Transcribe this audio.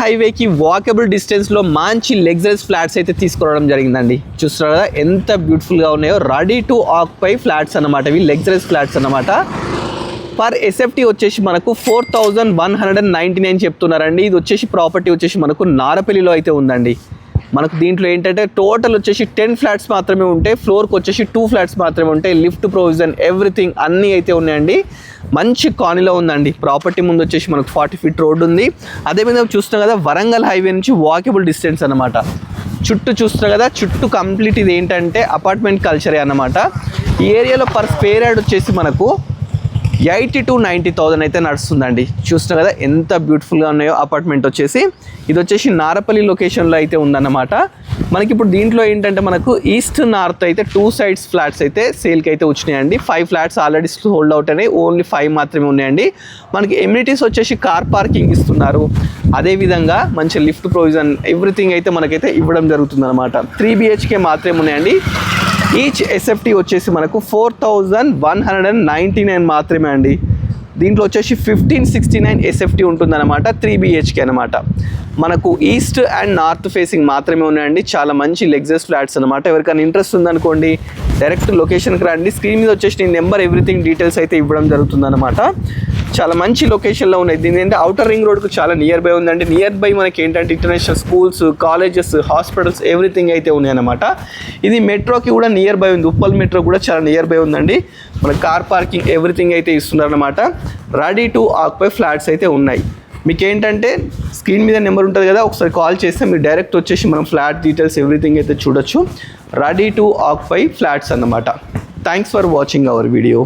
హైవేకి వాకబుల్ డిస్టెన్స్లో మంచి లగ్జరీస్ ఫ్లాట్స్ అయితే తీసుకురావడం జరిగిందండి. చూస్తున్నారు కదా ఎంత బ్యూటిఫుల్గా ఉన్నాయో. రెడీ టు ఆక్యుపై ఫ్లాట్స్ అన్నమాట. ఇవి లగ్జరీస్ ఫ్లాట్స్ అన్నమాట. పర్ ఎస్ఎఫ్టీ వచ్చేసి మనకు 4199 చెప్తున్నారండి. ఇది వచ్చేసి ప్రాపర్టీ వచ్చేసి మనకు నారపల్లిలో అయితే ఉందండి. మనకు దీంట్లో ఏంటంటే టోటల్ వచ్చేసి 10 ఫ్లాట్స్ మాత్రమే ఉంటాయి. ఫ్లోర్కి వచ్చేసి 2 ఫ్లాట్స్ మాత్రమే ఉంటాయి. లిఫ్ట్ ప్రొవిజన్ ఎవ్రీథింగ్ అన్నీ అయితే ఉన్నాయండి. మంచి కాలనీలో ఉందండి. ప్రాపర్టీ ముందు వచ్చేసి మనకు 40 ఫీట్ రోడ్ ఉంది. అదేవిధంగా చూస్తున్నాం కదా వరంగల్ హైవే నుంచి వాకబుల్ డిస్టెన్స్ అనమాట. చుట్టూ చూస్తున్నాం కదా, చుట్టూ కంప్లీట్ ఇది ఏంటంటే అపార్ట్మెంట్ కల్చరే అన్నమాట. ఈ ఏరియాలో పర్ స్క్వేర్ యార్డ్ వచ్చేసి మనకు 80 to 90,000 అయితే నడుస్తుందండి. చూస్తున్నా కదా ఎంత బ్యూటిఫుల్గా ఉన్నాయో అపార్ట్మెంట్ వచ్చేసి. ఇది వచ్చేసి నారపల్లి లొకేషన్లో అయితే ఉందన్నమాట. మనకి ఇప్పుడు దీంట్లో ఏంటంటే మనకు ఈస్ట్ నార్త్ అయితే 2 సైడ్స్ ఫ్లాట్స్ అయితే సేల్కి అయితే వచ్చినాయండి. 5 ఫ్లాట్స్ ఆల్రెడీ సోల్డ్ అవుట్ అయినాయి. ఓన్లీ 5 మాత్రమే ఉన్నాయండి. మనకి ఎమ్యూనిటీస్ వచ్చేసి కార్ పార్కింగ్ ఇస్తున్నారు. అదేవిధంగా మంచి లిఫ్ట్ ప్రొవిజన్ ఎవ్రీథింగ్ అయితే మనకైతే ఇవ్వడం జరుగుతుంది అనమాట. 3 BHK మాత్రమే ఉన్నాయండి. ఈచ్ ఎస్ఎఫ్టీ వచ్చేసి మనకు 4199 మాత్రమే అండి. దీంట్లో వచ్చేసి 1569 ఎస్ఎఫ్టీ ఉంటుందన్నమాట. 3 BHK అనమాట. మనకు ఈస్ట్ అండ్ నార్త్ ఫేసింగ్ మాత్రమే ఉన్నాయండి. చాలా మంచి లగ్జరీస్ ఫ్లాట్స్ అనమాట. ఎవరికైనా ఇంట్రెస్ట్ ఉందనుకోండి డైరెక్ట్ లొకేషన్కి రండి. స్క్రీన్ మీద వచ్చేసి నేను నెంబర్ ఎవ్రీథింగ్ డీటెయిల్స్ అయితే ఇవ్వడం జరుగుతుందన్నమాట. చాలా మంచి లొకేషన్లో ఉన్నాయి. దీని ఏంటంటే అవుటర్ రింగ్ రోడ్కు చాలా నియర్ బై ఉందండి. నియర్ బై మనకి ఏంటంటే international schools, colleges, hospitals everything అయితే ఉన్నాయన్నమాట. ఇది మెట్రోకి కూడా నియర్ బై ఉంది. ఉప్పల్ మెట్రో కూడా చాలా నియర్ బై ఉందండి. మన కార్ పార్కింగ్ ఎవ్రీథింగ్ అయితే ఇస్తున్నారన్నమాట. రెడీ టు ఆక్యుపై ఫ్లాట్స్ అయితే ఉన్నాయి. మీకు ఏంటంటే స్క్రీన్ మీద నెంబర్ ఉంటుంది కదా, ఒకసారి కాల్ చేస్తే మీరు డైరెక్ట్ వచ్చేసి మనం ఫ్లాట్ డీటెయిల్స్ ఎవ్రీథింగ్ అయితే చూడొచ్చు. రెడీ టు ఆక్యుపై ఫ్లాట్స్ అన్నమాట. Thanks for watching our video.